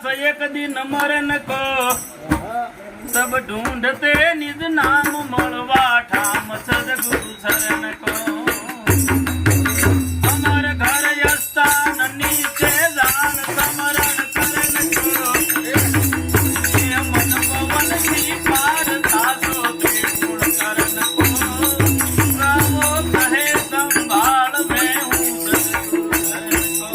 दास एक दिन मरन को सब ढूंढते निज नाम मलवा ठाम सदगुरु शरण को अमर घर स्थान नीचे जान समरण करन को मन पवन की पार सासो गुण करन को गावो कहे संभाल में हूँ सदगुरु शरण को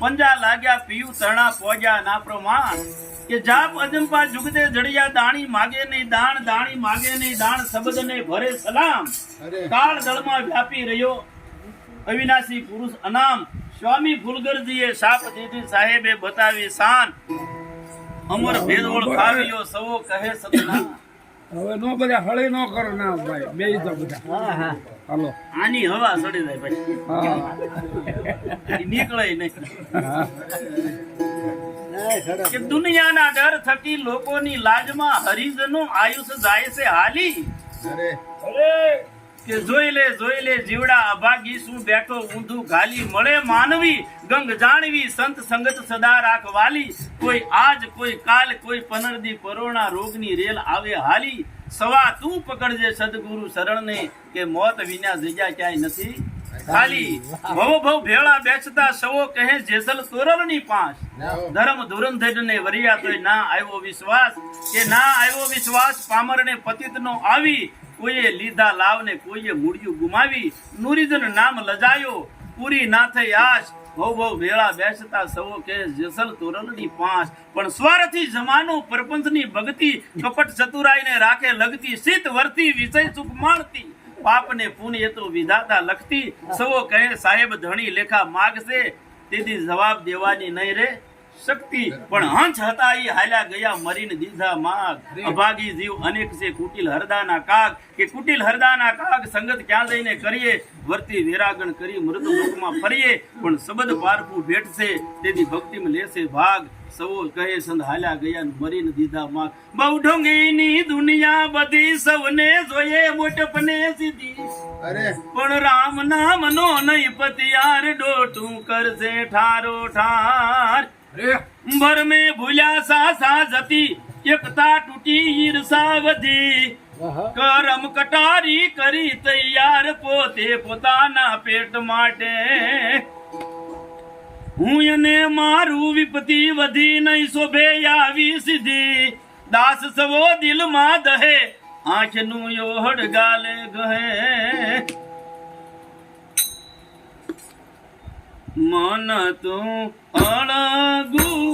पंजा लाग्या पीयू तरणा पोजा ना प्रमाण के जाप अजंपा जुगदे जड़िया दाणी मागे नहीं दाण दाणी मागे नहीं दाण शब्द ने भरे सलाम काल दळमा व्यापी रह्यो अविनाशी पुरुष अनाम स्वामी फुलगरजीए साप दीधी साहेबे बतावी शान अमर भेदोळ खावियो सवो कहे सतना હવે નો બધા હળી નો કરો ના ભાઈ બે તો બધા હાલો આની હવા સડી જાય ભાઈ નીકળે નહીં કે દુનિયાના ડર થકી લોકોની લાજમાં હરિજનો આયુષ જાય છે હાલી કે જોઈ લે જીવડા અભાગી શું બેઠો ઊંધું ઘાલી મળે માનવી ગંગ જાણવી સંત સંગત સદા રાખવાલી કોઈ આજ કોઈ કાલ કોઈ પનરદી પરોણા રોગની રેલ આવે હાલી સવા તું પકડજે સદગુરુ શરણને કે મોત વિના જગ્યા ક્યાંય નથી ખાલી ભવ ભવ ભેળા બેસતા સવો કહે જેસલ તોરલની પાંચ ધર્મ ધુરંધર ને વરિયા તોય ના આવ્યો વિશ્વાસ કે ના આવ્યો વિશ્વાસ પામરને પતિતનો આવી કોઈએ લીધા લાવને કોઈએ મૂળ્યું ગુમાવી નુરીજન નામ લજાયો પૂરી ના થઈ આશ ભવ ભવ ભેળા બેસતા સવો કે જેસલ તોરલની પાંચ પણ સ્વાર્થી જમાનો પરપંચની ભક્તિ કપટ ચતુરાઈને રાખે લગતી શીત વર્તી વિષય સુખ માણતી પાપને પુણ્ય તો વિધાતા લખતી સવો કહે સાહેબ ધણી લેખા માગશે તેથી જવાબ દેવાની નહીં રે શક્તિ પણ હંસ હતા ઈ હાલ્યા ગયા મરીને દીધા માગ અભાગી જીવ અનેક છે કુટિલ હરદાના કાગ કે કુટિલ હરદાના કાગ સંગત ક્યાં જઈને કરીએ વર્તી વેરાગણ કરી મૃત લોકમાં ફરીએ પણ શબ્દ પારખું ભેટશે તેથી ભક્તિમાં લેશે ભાગ સવો કહે સંત હાલ્યા ગયા મરીને દીધા માગ બહુ ઢોંગીની દુનિયા બધી સૌને જોઈએ મોટપને સીધી પણ રામ નામ નો નહીં પતિયાર ડોટું કરશે ઠારો ઠાર ભર में भूल्या सा जती एकता तूटी ईर्षा वधी करम कटारी કરી તૈયાર પોતે પોતાના પેટ માટે હું એને મારું વિપતિ વધી નહીં શોભે આવી સીધી દાસ સવો દિલમાં દહે આંખનું યોહડ ગાલે ગહે મન તું અળગું